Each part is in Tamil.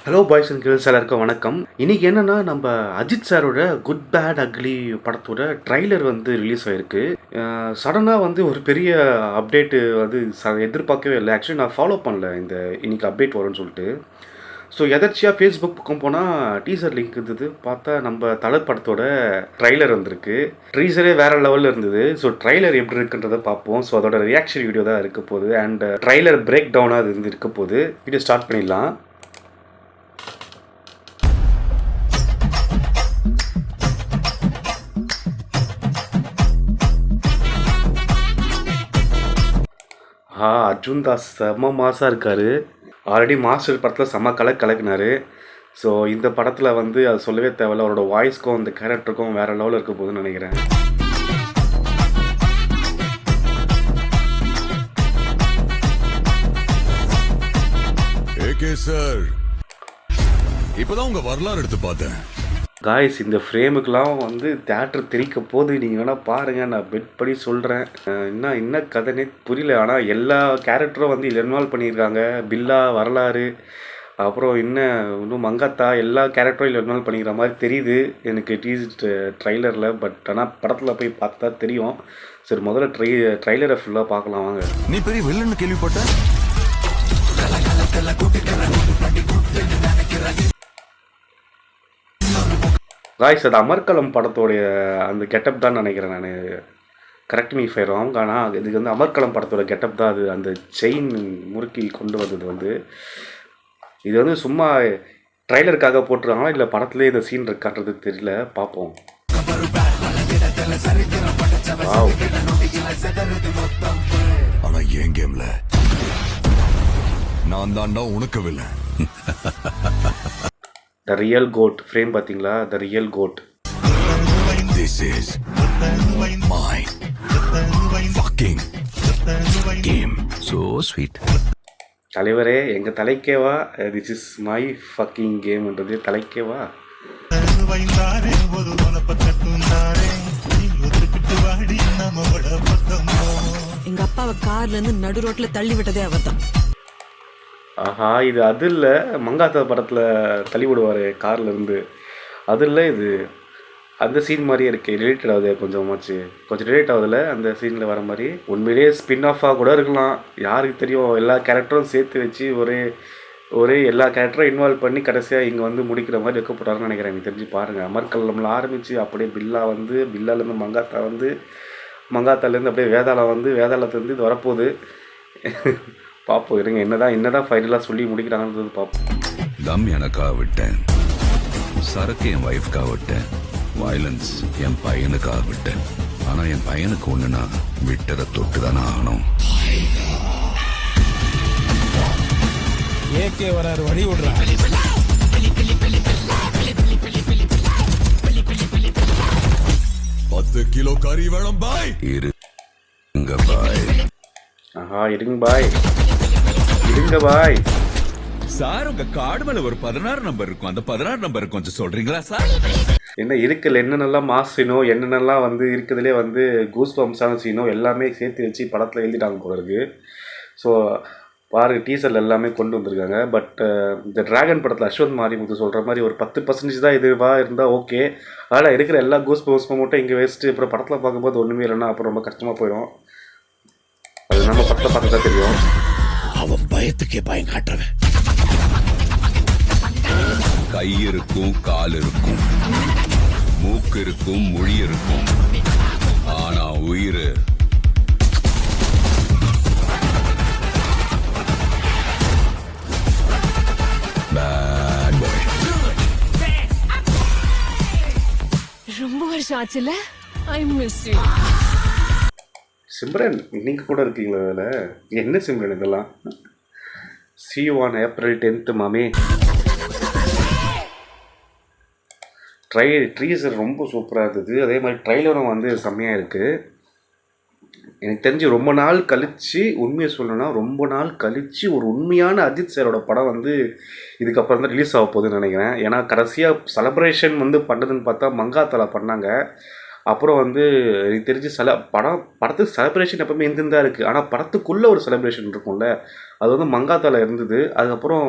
ஹலோ பாய்ஸ் அண்ட் கேர்ள்ஸ் எல்லாருக்கும் வணக்கம். இன்னைக்கு என்னன்னா நம்ம அஜித் சாரோட குட் பேட் அக்லி படத்தோட ட்ரைலர் வந்து ரிலீஸ் ஆயிருக்கு. சடனாக வந்து ஒரு பெரிய அப்டேட்டு வந்து எதிர்பார்க்கவே இல்லை. ஆக்சுவலி நான் ஃபாலோ பண்ணல இன்னைக்கு அப்டேட் வரும்னு சொல்லிட்டு. ஸோ எதர்ச்சியாக ஃபேஸ்புக் பக்கம் போனால் டீசர் லிங்க் இருந்தது. பார்த்தா நம்ம தலை படத்தோட ட்ரைலர் வந்திருக்கு. ட்ரீசரே வேறு லெவலில் இருந்தது. ஸோ ட்ரைலர் எப்படி இருக்குன்றதை பார்ப்போம். ஸோ அதோட ரியாக்ஷன் வீடியோ தான் இருக்க போகுது. அண்ட் ட்ரைலர் பிரேக் டவுனாக அது இருந்து இருக்க போகுது. வீடியோ ஸ்டார்ட் பண்ணிடலாம். அர்ஜுன் தாஸ் செம்ம மாசாக இருக்கார். ஆல்ரெடி மாஸ்டர் படத்தில் செம்ம கலக்கினார். ஸோ இந்த படத்தில் வந்து அது சொல்லவே தேவையில்ல. அவரோட வாய்ஸ்க்கும் அந்த கேரக்டருக்கும் வேறு லெவலில் இருக்க போகுதுன்னு நினைக்கிறேன். சார் இப்போதான் உங்கள் வரலாறு எடுத்து பார்த்தேன். காய்ஸ், இந்த ஃப்ரேமுக்கெலாம் வந்து தேட்டர் திரிக்க போது. நீங்கள் வேணால் பாருங்கள், நான் பெட் படி சொல்கிறேன். என்ன கதைனே புரியல. ஆனால் எல்லா கேரக்டரும் வந்து இதில் இன்வால்வ் பண்ணியிருக்காங்க. பில்லா, வரலாறு, அப்புறம் இன்னும் மங்காத்தா, எல்லா கேரக்டரும் இதில் இன்வால்வ் பண்ணிக்கிற மாதிரி தெரியுது எனக்கு ட்ரைலரில். பட் ஆனால் படத்தில் போய் பார்த்தா தெரியும். சரி, முதல்ல ட்ரைலரை ஃபுல்லாக பார்க்கலாம் வாங்க. நீ பெரிய வில்லன்னு கேள்விப்பட்ட. காய்ஸ், அது அமர்கலம் படத்தோடைய அந்த கெட்டப் தான் நினைக்கிறேன் நான். Correct me five wrong. ஆனால் இதுக்கு வந்து அமர்கலம் படத்தோட கெட்டப் தான் அது. அந்த செயின் முறுக்கி கொண்டு வந்தது வந்து இது வந்து சும்மா ட்ரைலருக்காக போட்டுருக்காங்களா இல்லை படத்துலேயே இந்த சீன் இருக்கான்றது தெரியல. பார்ப்போம். ஆனால் என் கேம்ல நான் தாண்டா உனக்கு வில்ல. The real goat frame பாத்தீங்களா? The real goat. This is my fucking game. So sweet. தலைவரே, எங்க தலைக்கேவா. This is my fucking game என்றது தலைக்கேவா. எங்க அப்பாவை கார்ல இருந்து நடு ரோட்ல தள்ளி விட்டதே அவர்தான். ஆஹா, இது அது இல்லை. மங்காத்தா படத்தில் தள்ளி விடுவார் காரில் இருந்து. அது இல்லை, இது அந்த சீன் மாதிரியே இருக்கு. ரிலேட்டட் ஆகுது கொஞ்சம் ரிலேட் ஆகுதுல அந்த சீனில் வர மாதிரி. உண்மையிலேயே ஸ்பின் ஆஃபாக கூட இருக்கலாம், யாருக்கு தெரியும். எல்லா கேரக்டரும் சேர்த்து வச்சு ஒரே எல்லா கேரக்டரும் இன்வால்வ் பண்ணி கடைசியாக இங்கே வந்து முடிக்கிற மாதிரி வைக்கப்பட்டாருன்னு நினைக்கிறேன். எனக்கு தெரிஞ்சு பாருங்கள். அமர்கலம்ல ஆரம்பித்து அப்படியே பில்லாலேருந்து மங்காத்தாலேருந்து அப்படியே வேதாளத்துலேருந்து இது வரப்போகுது. பார்ப்போம், இருங்க என்னதான் ஃபைனலாக சொல்லி முடிக்கிறாங்கன்றது பார்ப்போம். தம் எனக்காக விட்டேன், சரக்கு என் ஒய்ஃப்காக விட்டேன், வயலன்ஸ் என் பையனுக்காக விட்டேன். ஆனால் என் பையனுக்கு ஒன்றுனா விட்டதை தொட்டு தானே ஆகணும். ஏகே வராரு, வழி விடுறான். 10 கிலோ கறி வேணும் பாய். இருங்க பாய். ஆஹா, இருங்க பாய். சார், உங்க கார்டு மேல ஒரு 16 நம்பர் இருக்கும். அந்த 16 நம்பர் கொஞ்சம் சொல்றீங்களா சார்? என்ன இருக்குல்ல, என்னென்னலாம் மாஸ் சீனோ, என்னென்னலாம் வந்து இருக்குதுலே வந்து கூஸ் பம்ப்ஸான சீனோ எல்லாமே சேர்த்து வச்சு படத்தில் எழுதிட்டாங்க போல இருக்கு. ஸோ பாருங்க, டீசரில் எல்லாமே கொண்டு வந்திருக்காங்க. பட் இந்த டிராகன் படத்தில் அஸ்வந்த் மாரிமுத்து சொல்கிற மாதிரி ஒரு 10% தான் இதுவாக இருந்தால் ஓகே. ஆனால் இருக்கிற எல்லா கூஸ் பம்ப்ஸ் மட்டும் இங்கே வச்சுட்டு அப்புறம் படத்தில் பார்க்கும்போது ஒன்றுமே இல்லைன்னா அப்புறம் ரொம்ப கஷ்டமாக போயிடும். அது நம்ம படத்தை பார்க்க தான் தெரியும். அவன் பயத்துக்கே பயம் காட்டுறவன். கை இருக்கும், கால் இருக்கும், மூக்கு இருக்கும், மொழி இருக்கும், ஆனா உயிர் பேட் பாய். ரொம்ப வருஷம் ஆச்சுல. I miss you. சிம்ரன், நீங்கள் கூட இருக்கீங்களா அதில்? என்ன சிம்ரன் இதெல்லாம்? See you on April 10th மாமே. ட்ரீசர் ரொம்ப சூப்பராக இருந்தது. அதே மாதிரி ட்ரைலரும் வந்து செம்மையாக இருக்குது. எனக்கு தெரிஞ்சு ரொம்ப நாள் கழித்து, உண்மையை சொல்லணும்னா ரொம்ப நாள் கழித்து ஒரு உண்மையான அஜித் சாரோட படம் வந்து இதுக்கப்புறம் தான் ரிலீஸ் ஆக போகுதுன்னு நினைக்கிறேன். ஏன்னா கடைசியாக செலப்ரேஷன் வந்து பண்ணுறதுன்னு பார்த்தா மங்காத்தால பண்ணாங்க. அப்புறம் வந்து எனக்கு தெரிஞ்சு படத்துக்கு செலிப்ரேஷன் எப்பவுமே இருந்துதான் இருக்குது. ஆனால் படத்துக்குள்ளே ஒரு செலிப்ரேஷன் இருக்கும்ல, அது வந்து மங்காத்தால இருந்தது. அதுக்கப்புறம்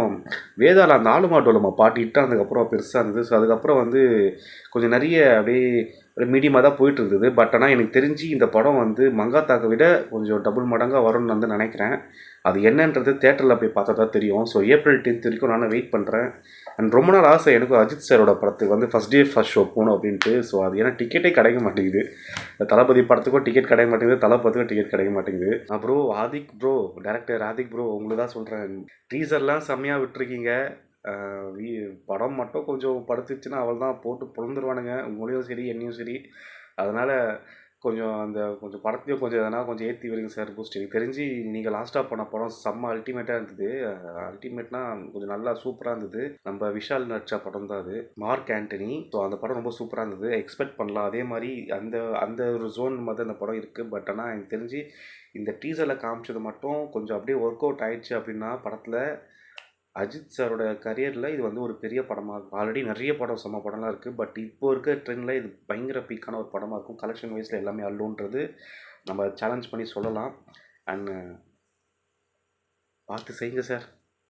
வேதாள அந்த ஆலு மாட்டோலமா பாட்டு இட்டு அதுக்கப்புறம் பெருசாக இருந்தது. ஸோ அதுக்கப்புறம் வந்து கொஞ்சம் நிறைய அப்படியே மீடியமாக தான் போயிட்டு இருந்தது. பட் ஆனால் எனக்கு தெரிஞ்சு இந்த படம் வந்து மங்காத்தாக்கை விட கொஞ்சம் டபுள் மடங்காக வரும்னு வந்து நினைக்கிறேன். அது என்னன்றது தேட்டரில் போய் பார்த்தா தான் தெரியும். ஸோ ஏப்ரல் 10th வரைக்கும் நானும் வெயிட் பண்ணுறேன். அண்ட் ரொம்ப நாள் ஆசை எனக்கும் அஜித் சாரோட படத்துக்கு வந்து ஃபஸ்ட் டே ஃபஸ்ட் ஷோ போகணும் அப்படின்ட்டு. ஸோ அது ஏன்னா டிக்கெட்டே கிடைக்க மாட்டேங்குது. தளபதி படத்துக்கும் டிக்கெட் கிடைக்க மாட்டேங்குது, தலை படத்துக்கும் டிக்கெட் கிடைக்க மாட்டேங்குது. Bro Adhik bro, director Adhik bro, உங்களுக்கு தான் சொல்கிறேன். டீசர்லாம் செம்மையாக விட்டுருக்கீங்க. படம் மட்டும் கொஞ்சம் படுத்துச்சுன்னா அவள் தான் போட்டு பொழந்துருவானுங்க, உங்களையும் சரி என்னையும் சரி. அதனால் கொஞ்சம் படத்தையும் கொஞ்சம் எதனா கொஞ்சம் ஏற்றி வருங்க சார் பூஸ்ட். எனக்கு தெரிஞ்சு நீங்கள் லாஸ்ட்டாக போன படம் செம்ம அல்டிமேட்டாக இருந்தது. அல்டிமேட்னா கொஞ்சம் நல்லா சூப்பராக இருந்தது. நம்ம விஷால் நடித்த படம் தான் அது, மார்க் ஆண்டனி. ஸோ அந்த படம் ரொம்ப சூப்பராக இருந்தது, எக்ஸ்பெக்ட் பண்ணலாம். அதே மாதிரி அந்த அந்த ஒரு ஜோன் மாதிரி அந்த படம் இருக்குது. பட் ஆனால் எனக்கு தெரிஞ்சு இந்த டீசரில் காமிச்சது மட்டும் கொஞ்சம் அப்படியே ஒர்க் அவுட் ஆயிடுச்சு அப்படின்னா படத்தில் அஜித் சாரோட கரியரில் இது வந்து ஒரு பெரிய படமாக இருக்கும். ஆல்ரெடி நிறைய படம் செம்ம படம்லாம் இருக்குது. பட் இப்போ இருக்க ட்ரெண்டில் இது பயங்கர பீக்கான ஒரு படமாக இருக்கும். கலெக்ஷன் வைஸில் எல்லாமே அல்லுன்றது நம்ம சேலஞ்ச் பண்ணி சொல்லலாம். அண்ட் பார்த்து செய்யுங்க சார்.